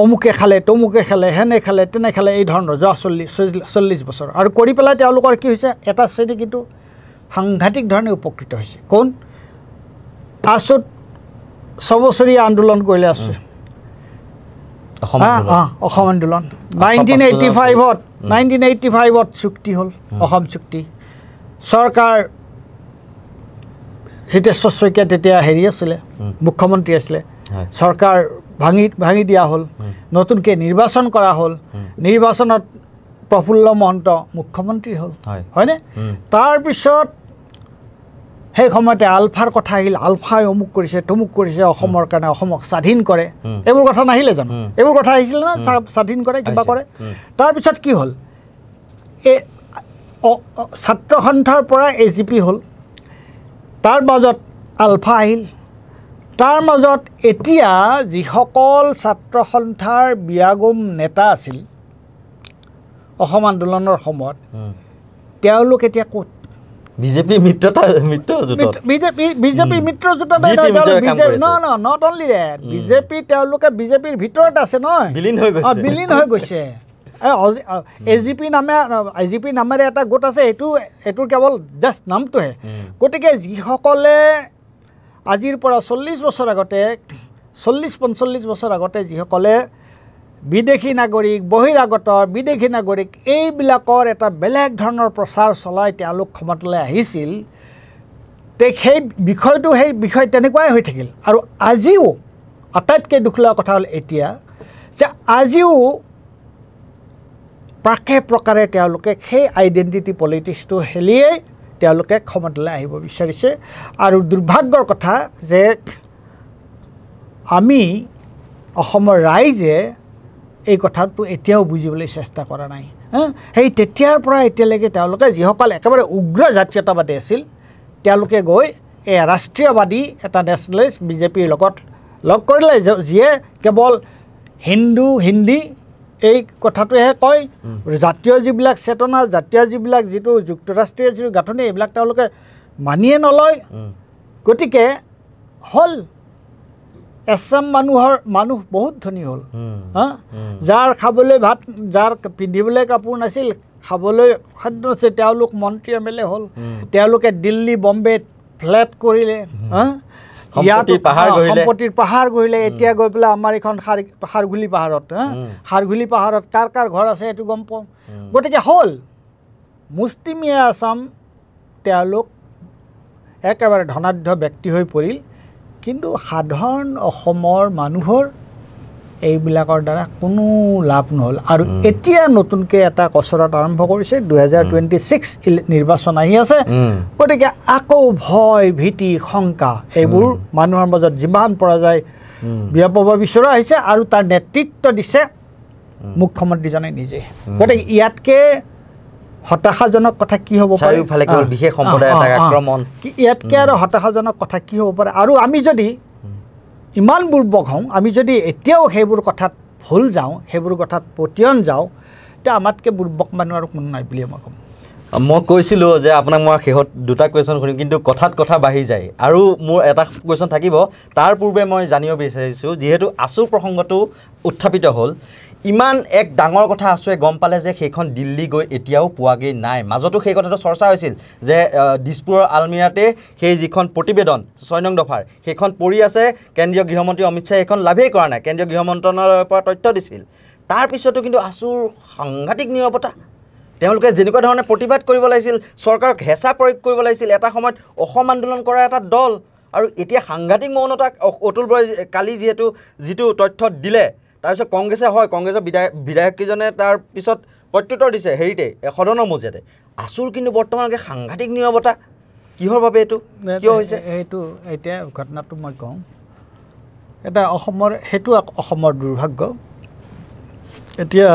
অমুকে খালে তমুকে খালে হেনে খালে তেনে খালে এই ধৰণৰ যোৱা 40 বছৰ আৰু কৰি পেলাই তেওঁলোকৰ কি হৈছে এটা শ্ৰেণী কিন্তু সাংঘাতিক ধৰণে উপকৃত হৈছে। কোন? আছুত 6 বছৰীয়া আন্দোলন কৰিলে আছে অসম আন্দোলন 1985ত চুক্তি হ'ল অসম চুক্তি। চৰকাৰ হিতেশ্বৰ শইকীয়া তেতিয়া হেৰি আছিলে মুখ্যমন্ত্ৰী আছিলে, চৰকাৰ ভাঙি দিয়া হ'ল, নতুনকৈ নিৰ্বাচন কৰা হ'ল, নিৰ্বাচনত প্ৰফুল্ল মহন্ত মুখ্যমন্ত্ৰী হ'ল, হয়নে? তাৰপিছত সেই সময়তে আলফাৰ কথা আহিল, আলফাই অমুক কৰিছে তমুক কৰিছে অসমৰ কাৰণে, অসমক স্বাধীন কৰে, এইবোৰ কথা নাহিলে জানো? এইবোৰ কথা আহিছিলে না, স্বাধীন কৰে কিবা কৰে। তাৰপিছত কি হ'ল? ছাত্ৰ সন্থাৰ পৰা AGP হ'ল, তাৰ মাজত আলফা আহিল, তাৰ মাজত এতিয়া যিসকল ছাত্ৰ সন্থাৰ বিয়াগোম নেতা আছিল অসম আন্দোলনৰ সময়ত তেওঁলোক এতিয়া ক'ত? বিজেপি মিত্ৰজোঁটত নট অনলি ডেট বিজেপিৰ ভিতৰত আছে নহয়, বিলীন হৈ গৈছে। AGP নামেৰে এটা গোট আছে, এইটোৰ কেৱল জাষ্ট নামটোহে। গতিকে যিসকলে আজিৰ পৰা 40 বছৰ আগতে 40-45 বছৰ আগতে যিসকলে বিদেশী নাগৰিক বহিৰাগত বিদেশী নাগৰিক এইবিলাকৰ এটা বেলেগ ধৰণৰ প্ৰচাৰ চলাই তেওঁলোক ক্ষমতালৈ আহিছিল, সেই বিষয় তেনেকুৱাই হৈ থাকিল। আৰু আজিও আটাইতকৈ দুখ লগা কথা হ'ল এতিয়া যে আজিও প্ৰকাৰে তেওঁলোকে সেই আইডেণ্টিটি পলিটিক্সটো হেলিয়াই তেওঁলোকে ক্ষমতালৈ আহিব বিচাৰিছে। আৰু দুৰ্ভাগ্যৰ কথা যে আমি অসমৰ ৰাইজে এই কথাটো এতিয়াও বুজিবলৈ চেষ্টা কৰা নাই। সেই তেতিয়াৰ পৰা এতিয়ালৈকে তেওঁলোকে যিসকল একেবাৰে উগ্ৰ জাতীয়তাবাদী আছিল তেওঁলোকে গৈ এই ৰাষ্ট্ৰীয়বাদী এটা নেশ্যনেলিষ্ট বিজেপিৰ লগত লগ কৰিলে, যিয়ে কেৱল হিন্দী এই কথাটোহে কয়। জাতীয় যিবিলাক চেতনা, জাতীয় যিবিলাক যিটো যুক্তৰাষ্ট্ৰীয় যিটো গাঁথনি এইবিলাক তেওঁলোকে মানিয়ে নলয়। গতিকে হ'ল এছাম মানুহ বহুত ধনী হ'ল, যাৰ খাবলৈ ভাত, যাৰ পিন্ধিবলৈ কাপোৰ নাছিল, খাবলৈ খাদ্য নাছিল, তেওঁলোক মন্ত্ৰী MLA হ'ল, তেওঁলোকে দিল্লী বম্বেত ফ্লেট কৰিলে, সম্পত্তিৰ পাহাৰ গঢ়িলে। এতিয়া গৈ পেলাই আমাৰ এইখন খাৰঘুলি পাহাৰত কাৰ ঘৰ আছে সেইটো গম পাওঁ। গতিকে হ'ল মুষ্টিমেয় আছাম তেওঁলোক একেবাৰে ধনাঢ্য ব্যক্তি হৈ পৰিল কিন্তু সাধাৰণ অসমৰ মানুহৰ এইবিলাকৰ দ্বাৰা কোনো লাভ নহ'ল আৰু এতিয়া নতুনকৈ এটা কচৰত আৰম্ভ কৰিছে 2026 নিৰ্বাচন আহি আছে গতিকে আকৌ ভয় ভীতি শংকা এইবোৰ মানুহৰ মাজত যিমান পৰা যায় বিয়পাব বিচৰা হৈছে আৰু তাৰ নেতৃত্ব দিছে মুখ্যমন্ত্ৰীজনে নিজে গতিকে ইয়াতকৈ হতাশাজনক কথা কি হ'ব পাৰে চাৰিওফালে কেৱল বিশেষ সম্প্ৰদায়ৰ এটা আক্ৰমণ ইয়াতকৈ আৰু হতাশাজনক কথা কি হ'ব পাৰে আৰু আমি যদি ইমান বুৰ্বক হওঁ আমি যদি এতিয়াও সেইবোৰ কথাত ভুল যাওঁ সেইবোৰ কথাত পতিয়ন যাওঁ তেতিয়া আমাতকৈ বুৰ্বক মানুহ আৰু কোনো নাই বুলি মই ক'ম মই কৈছিলোঁ যে আপোনাক মই শেষত দুটা কুৱেশ্যন সুধিম কিন্তু কথাত কথা বাঢ়ি যায় আৰু মোৰ এটা কুৱেশ্যন থাকিব তাৰ পূৰ্বে মই জানিব বিচাৰিছোঁ যিহেতু আছু প্ৰসংগটো উত্থাপিত হ'ল ইমান এক ডাঙৰ কথা আছুৱে গম পালে যে সেইখন দিল্লী গৈ এতিয়াও পোৱাগৈ নাই মাজতো সেই কথাটো চৰ্চা হৈছিল যে দিছপুৰৰ আলমিৰাতে সেই যিখন প্ৰতিবেদন 6 নং দফাৰ সেইখন পৰি আছে কেন্দ্ৰীয় গৃহমন্ত্ৰী অমিত শ্বাহে সেইখন লাভেই কৰা নাই কেন্দ্ৰীয় গৃহ মন্ত্ৰণালয়ৰ পৰা তথ্য দিছিল তাৰপিছতো কিন্তু আছুৰ সাংঘাতিক নীৰৱতা তেওঁলোকে যেনেকুৱা ধৰণে প্ৰতিবাদ কৰিব লাগিছিল চৰকাৰক হেঁচা প্ৰয়োগ কৰিব লাগিছিল এটা সময়ত অসম আন্দোলন কৰা এটা দল আৰু এতিয়া সাংঘাতিক মৌনতা অতুল বৰাই কালি যিটো তথ্য দিলে তাৰপিছত কংগ্ৰেছৰ বিধায়ককেইজনে তাৰ পিছত প্ৰত্যুত্তৰ দিছে হেৰিতে সদনৰ মজিয়াতে আছুৰ কিন্তু বৰ্তমানলৈকে সাংঘাতিক নীৰৱতা কিহৰ বাবে এইটো কিয় হৈছে এইটো এতিয়া ঘটনাটো মই কওঁ এটা সেইটো অসমৰ দুৰ্ভাগ্য এতিয়া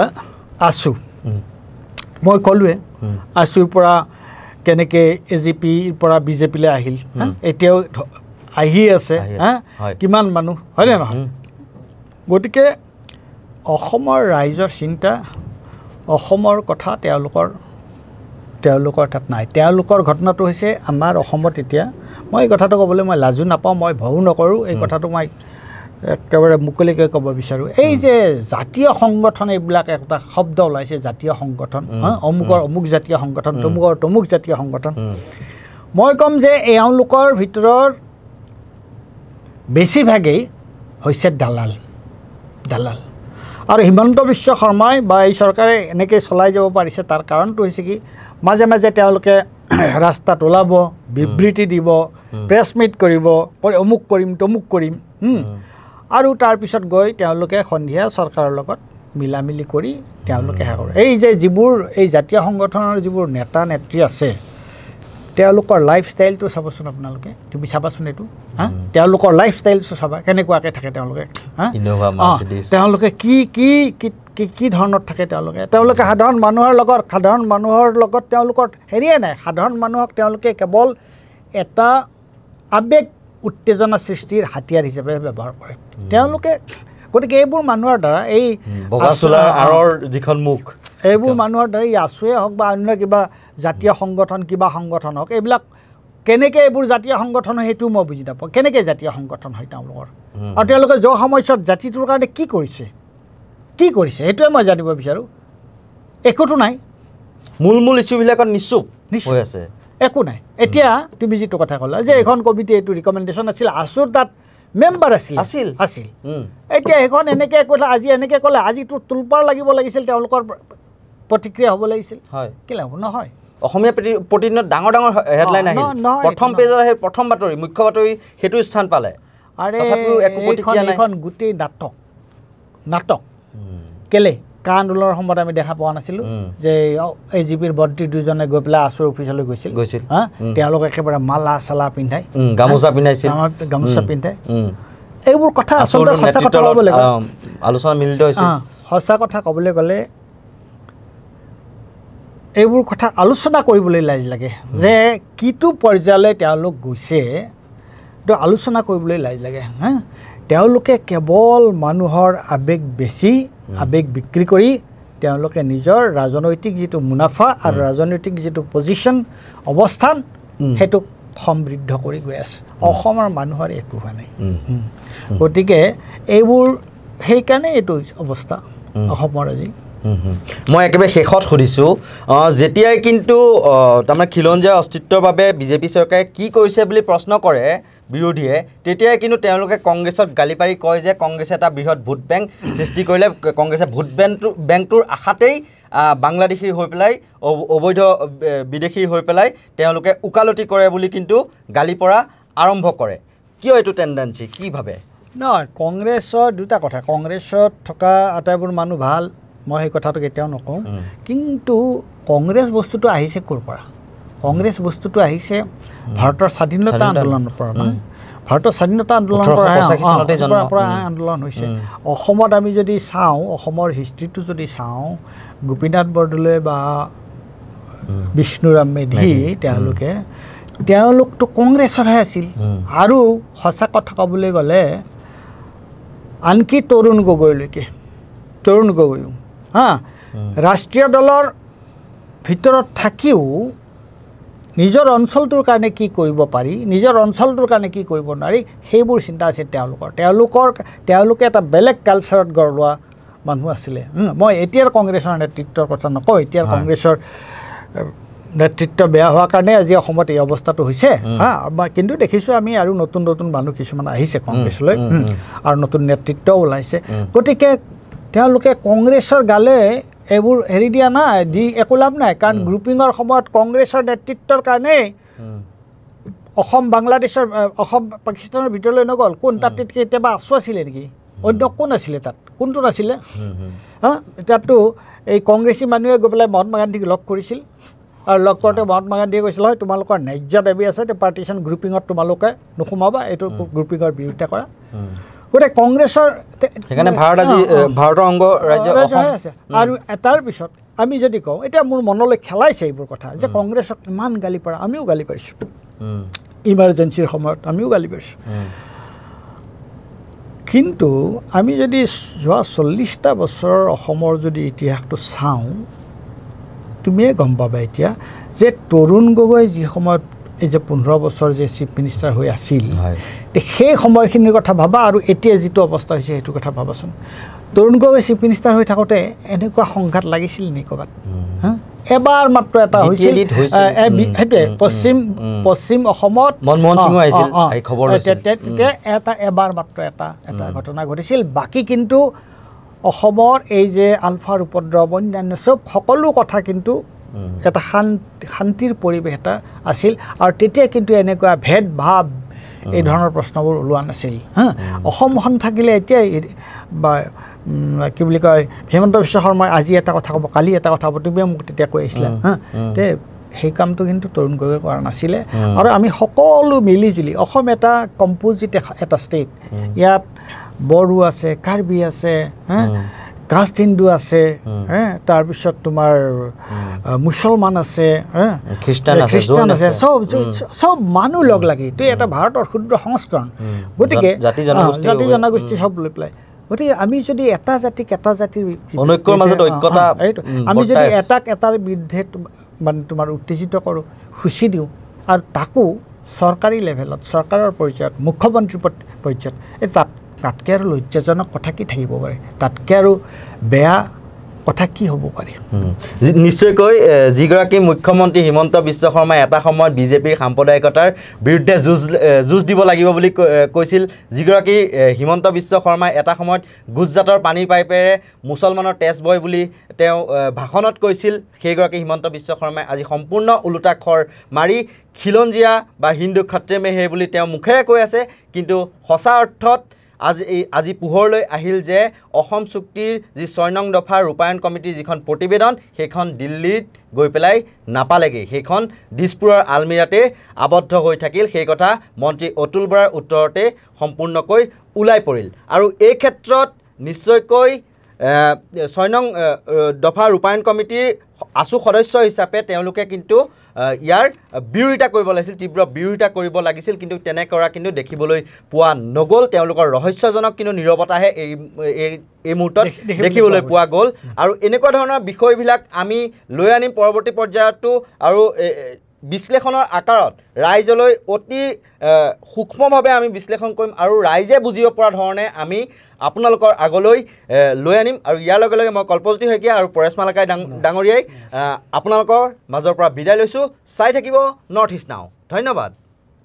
আছু মই ক'লোৱে আছুৰ পৰা কেনেকৈ AGPৰ পৰা BJPলৈ আহিল এতিয়াও আহি আছে কিমান মানুহ হয়নে নহয় গতিকে অসমৰ ৰাইজৰ চিন্তা অসমৰ কথা তেওঁলোকৰ তাত নাই তেওঁলোকৰ ঘটনাটো হৈছে আমাৰ অসমত এতিয়া মই এই কথাটো ক'বলৈ মই লাজো নাপাওঁ মই ভয়ো নকৰোঁ এই কথাটো মই একেবাৰে মুকলিকৈ ক'ব বিচাৰোঁ এই যে জাতীয় সংগঠন এইবিলাক এটা শব্দ ওলাইছে জাতীয় সংগঠন অমুকৰ অমুক জাতীয় সংগঠন তমুকৰ তমুক জাতীয় সংগঠন মই ক'ম যে এওঁলোকৰ ভিতৰৰ বেছিভাগেই হৈছে দালাল আৰু হিমন্ত বিশ্ব শৰ্মাই বা এই চৰকাৰে এনেকৈ চলাই যাব পাৰিছে তাৰ কাৰণটো হৈছে কি মাজে মাজে তেওঁলোকে ৰাস্তাত ওলাব বিবৃতি দিব প্ৰেছ মিট কৰিব অমুক কৰিম তমুক কৰিম আৰু তাৰপিছত গৈ তেওঁলোকে সন্ধিয়া চৰকাৰৰ লগত মিলামিলি কৰি তেওঁলোকে শেষ কৰে এই যে যিবোৰ এই জাতীয় সংগঠনৰ যিবোৰ নেতা নেত্ৰী আছে তেওঁলোকৰ লাইফষ্টাইলটো চাবচোন আপোনালোকে তুমি চাবাচোন এইটো তেওঁলোকৰ লাইফষ্টাইলটো চাবা কেনেকুৱাকৈ থাকে তেওঁলোকে কি ধৰণত থাকে তেওঁলোকে সাধাৰণ মানুহৰ লগত তেওঁলোকৰ হেৰিয়ে নাই সাধাৰণ মানুহক তেওঁলোকে কেৱল এটা আৱেগ উত্তেজনা সৃষ্টিৰ হাতিয়াৰ হিচাপে ব্যৱহাৰ কৰে তেওঁলোকে গতিকে এইবোৰ মানুহৰ দ্বাৰা এই যিখন মুখ এইবোৰ মানুহৰ দ্বাৰা এই আছুৱে হওক বা অন্য কিবা জাতীয় সংগঠন হওক এইবিলাক কেনেকৈ এইবোৰ জাতীয় সংগঠন হয় সেইটো মই বুজি নাপাওঁ কেনেকৈ জাতীয় সংগঠন হয় তেওঁলোকৰ আৰু তেওঁলোকে যোৱা সময়ছোৱাত জাতিটোৰ কাৰণে কি কৰিছে সেইটোৱে মই জানিব বিচাৰোঁ একোতো নাই মূল ইছ্যুবিলাকত নিশ্চুপ হৈ আছে একো নাই এতিয়া তুমি যিটো কথা ক'লা যে এখন কমিটি এইটো ৰিকমেণ্ডেশ্যন আছিল আছুৰ তাত মেম্বাৰ আছিল এতিয়া সেইখন এনেকৈ ক'লে আজি এনেকৈ ক'লে আজিতো তোলপাৰ লাগিব লাগিছিল তেওঁলোকৰ প্ৰতিক্ৰিয়া হ'ব লাগিছিল কেলৈ হ'ব নহয় অসমীয়া প্ৰতিদিনত ডাঙৰ হেডলাইন আহিল প্ৰথম পেজত আহে প্ৰথম বাতৰি মুখ্য বাতৰি সেইটো স্থান পালে আৰে এইখন গোটেই নাটক কেলে কা আন্দোলনৰ সময়ত আমি দেখা পোৱা নাছিলোঁ যে AGPৰ মন্ত্ৰী দুজনে গৈ পেলাই আছুৰ অফিচলৈ গৈছিল তেওঁলোকে একেবাৰে মালা চালা পিন্ধাই গামোচা পিন্ধাই এইবোৰ কথা আচলতে সঁচা কথা ক'বলৈ গ'লে আলোচনা মিলিত হৈছে সঁচা কথা ক'বলৈ গ'লে এইবোৰ কথা আলোচনা কৰিবলৈ লাজ লাগে যে কিটো পৰ্যায়লৈ তেওঁলোক গৈছে এইটো আলোচনা কৰিবলৈ লাজ লাগে তেওঁলোকে কেৱল মানুহৰ আৱেগ বিক্ৰী কৰি তেওঁলোকে নিজৰ ৰাজনৈতিক যিটো মুনাফা আৰু ৰাজনৈতিক যিটো পজিশ্যন অৱস্থান সেইটো সমৃদ্ধ কৰি গৈ আছে অসমৰ মানুহৰ একো হোৱা নাই গতিকে এইবোৰ সেইকাৰণে এইটো অৱস্থা অসমৰ আজি মই একেবাৰে শেষত সুধিছোঁ যেতিয়াই কিন্তু তাৰমানে খিলঞ্জীয়া অস্তিত্বৰ বাবে বিজেপি চৰকাৰে কি কৰিছে বুলি প্ৰশ্ন কৰে বিৰোধীয়ে তেতিয়াই কিন্তু তেওঁলোকে কংগ্ৰেছক গালি পাৰি কয় যে কংগ্ৰেছে এটা বৃহৎ ভোট বেংক সৃষ্টি কৰিলে কংগ্ৰেছে ভোট বেংকটোৰ আশাতেই বাংলাদেশীৰ হৈ পেলাই অবৈধ বিদেশীৰ হৈ পেলাই তেওঁলোকে ওকালতি কৰে বুলি কিন্তু গালি পৰা আৰম্ভ কৰে কিয় এইটো টেণ্ডেঞ্চি কি ভাবে নহয় কংগ্ৰেছৰ দুটা কথা কংগ্ৰেছত থকা আটাইবোৰ মানুহ ভাল মই সেই কথাটো কেতিয়াও নকওঁ কিন্তু কংগ্ৰেছ বস্তুটো আহিছে ক'ৰ পৰা কংগ্ৰেছ বস্তুটো আহিছে ভাৰতৰ স্বাধীনতা আন্দোলনৰ পৰা নহয় ভাৰতৰ স্বাধীনতা আন্দোলনৰ পৰা আন্দোলন হৈছে অসমত আমি যদি চাওঁ অসমৰ হিষ্ট্ৰীটো যদি চাওঁ গোপীনাথ বৰদলৈ বা বিষ্ণুৰাম মেধি তেওঁলোকতো কংগ্ৰেছৰহে আছিল আৰু সঁচা কথা ক'বলৈ গ'লে আনকি তৰুণ গগৈও ৰাষ্ট্ৰীয় দলৰ ভিতৰত থাকিও নিজৰ অঞ্চলটোৰ কাৰণে কি কৰিব পাৰি নিজৰ অঞ্চলটোৰ কাৰণে কি কৰিব নোৱাৰি সেইবোৰ চিন্তা আছে তেওঁলোকে এটা বেলেগ কালচাৰত গঢ় লোৱা মানুহ আছিলে মই এতিয়াৰ কংগ্ৰেছৰ নেতৃত্বৰ কথা নকওঁ এতিয়াৰ কংগ্ৰেছৰ নেতৃত্ব বেয়া হোৱাৰ কাৰণে আজি অসমত এই অৱস্থাটো হৈছে কিন্তু দেখিছোঁ আমি আৰু নতুন মানুহ কিছুমান আহিছে কংগ্ৰেছলৈ আৰু নতুন নেতৃত্বও ওলাইছে গতিকে তেওঁলোকে কংগ্ৰেছৰ গালে এইবোৰ হেৰি দিয়া নাই যি একো লাভ নাই কাৰণ গ্ৰুপিঙৰ সময়ত কংগ্ৰেছৰ নেতৃত্বৰ কাৰণে অসম বাংলাদেশৰ অসম পাকিস্তানৰ ভিতৰলৈ নগ'ল কোন তাত কেতিয়াবা আছো আছিলে নেকি অন্য কোন আছিলে তাত কোনটো নাছিলে এতিয়াতো এই কংগ্ৰেছী মানুহে গৈ পেলাই মহাত্মা গান্ধীক লগ কৰিছিল আৰু লগ কৰোঁতে মহাত্মা গান্ধীয়ে কৈছিল হয় তোমালোকৰ ন্যায্য দাবী আছে পাৰ্টিশ্যন গ্ৰুপিঙত তোমালোকে নোসোমাবা এইটো গ্ৰুপিঙৰ বিৰোধিতা কৰা গতিকে কংগ্ৰেছৰ সেইকাৰণে ভাৰতৰ অংগ ৰাজ্য আছে আৰু এটাৰ পিছত আমি যদি কওঁ এতিয়া মোৰ মনলৈ খেলাইছে এইবোৰ কথা যে কংগ্ৰেছক ইমান গালি পৰা আমিও গালি পাৰিছোঁ ইমাৰ্জেঞ্চিৰ সময়ত আমিও গালি পাৰিছোঁ কিন্তু আমি যদি যোৱা 40টা বছৰৰ অসমৰ যদি ইতিহাসটো চাওঁ তুমিয়ে গম পাবা এতিয়া যে তৰুণ গগৈ যি সময়ত এই যে 15 বছৰ যে চিফ মিনিষ্টাৰ হৈ আছিল সেই সময়খিনিৰ কথা ভাবা আৰু এতিয়া যিটো অৱস্থা হৈছে সেইটো কথা ভাবাচোন তৰুণ গগৈ চিফ মিনিষ্টাৰ হৈ থাকোঁতে এনেকুৱা সংঘাত লাগিছিল নেকি ক'ৰবাত এবাৰ মাত্ৰ এটা হৈছিল সেইটোৱে পশ্চিম অসমত মনমোহন সিঙো আহিছিল তেতিয়া এবাৰ মাত্ৰ এটা ঘটনা ঘটিছিল বাকী কিন্তু অসমৰ এই যে আলফাৰ উপদ্ৰৱ অন্যান্য সকলো কথা কিন্তু এটা শান্তিৰ পৰিৱেশ এটা আছিল আৰু তেতিয়া কিন্তু এনেকুৱা ভেদভাৱ এই ধৰণৰ প্ৰশ্নবোৰ ওলোৱা নাছিল অসমখন থাকিলে এতিয়া বা কি বুলি কয় হিমন্ত বিশ্ব শৰ্মাই আজি এটা কথা ক'ব কালি এটা কথা ক'ব তুমিয়ে মোক তেতিয়া কৈ আছিলা তে সেই কামটো কিন্তু তৰুণ গগৈ কৰা নাছিলে আৰু আমি সকলো মিলিজুলি অসম এটা কম্প'জিট এটা ষ্টেট ইয়াত বড়ো আছে কাৰ্বি আছে কাষ্ট হিন্দু আছে তাৰপিছত তোমাৰ মুছলমান আছে খ্ৰীষ্টান আছে চব মানুহ লগ লাগি তো এটা ভাৰতৰ ক্ষুদ্ৰ সংস্কৰণ গতিকে জাতি জনগোষ্ঠী চব লৈ পেলাই গতিকে আমি যদি এটা জাতিক এটা জাতিৰ অনৈক্যৰ মাজত ঐক্যতা আমি যদি এটাৰ বিৰুদ্ধে মানে তোমাৰ উত্তেজিত কৰোঁ খুচি দিওঁ আৰু তাকো চৰকাৰী লেভেলত চৰকাৰৰ পৰ্যায়ত মুখ্যমন্ত্ৰী পৰ্যায়ত এই তাতকৈ আৰু লজ্জাজনক কথা কি থাকিব পাৰে তাতকৈ আৰু বেয়া কথা কি হ'ব পাৰে নিশ্চয়কৈ যিগৰাকী মুখ্যমন্ত্ৰী হিমন্ত বিশ্ব শৰ্মাই এটা সময়ত বিজেপিৰ সাম্প্ৰদায়িকতাৰ বিৰুদ্ধে যুঁজ দিব লাগিব বুলি কৈছিল যিগৰাকী হিমন্ত বিশ্ব শৰ্মাই এটা সময়ত গুজৰাটৰ পানীৰ পাইপেৰে মুছলমানৰ তেজ বয় বুলি তেওঁ ভাষণত কৈছিল সেইগৰাকী হিমন্ত বিশ্ব শৰ্মাই আজি সম্পূৰ্ণ ওলোটা খৰ মাৰি খিলঞ্জীয়া বা হিন্দু খত্ৰে মে হে বুলি তেওঁ মুখেৰে কৈ আছে কিন্তু সঁচা অৰ্থত আজি পোহৰলৈ আহিল যে অসম চুক্তিৰ যি 6 নং দফা ৰূপায়ণ কমিটিৰ যিখন প্ৰতিবেদন সেইখন দিল্লীত গৈ পেলাই নাপালেগৈ সেইখন দিছপুৰৰ আলমিৰাতে আবদ্ধ হৈ থাকিল সেই কথা মন্ত্ৰী অতুল বৰাৰ উত্তৰতে সম্পূৰ্ণকৈ ওলাই পৰিল আৰু এই ক্ষেত্ৰত নিশ্চয়কৈ 6 নং দফা ৰূপায়ণ কমিটিৰ আছু সদস্য হিচাপে তেওঁলোকে কিন্তু ইয়াৰ বিৰোধিতা কৰিব লাগিছিল তীব্ৰ বিৰোধিতা কৰিব লাগিছিল কিন্তু তেনে কৰা কিন্তু দেখিবলৈ পোৱা নগ'ল তেওঁলোকৰ ৰহস্যজনক কিন্তু নীৰৱতাহে এই মুহূৰ্তত দেখিবলৈ পোৱা গ'ল আৰু এনেকুৱা ধৰণৰ বিষয়বিলাক আমি লৈ আনিম পৰৱৰ্তী পৰ্যায়তো আৰু বিশ্লেষণৰ আকাৰত ৰাইজলৈ অতি সূক্ষ্মভাৱে আমি বিশ্লেষণ কৰিম আৰু ৰাইজে বুজিব পৰা ধৰণে আমি আপোনালোকৰ আগলৈ লৈ আনিম আৰু ইয়াৰ লগে লগে মই কল্পজ্যোতি শইকীয়া আৰু পৰেশ মালাকাই ডাঙৰীয়াই আপোনালোকৰ মাজৰ পৰা বিদায় লৈছোঁ চাই থাকিব নৰ্থ ইষ্ট নাও ধন্যবাদ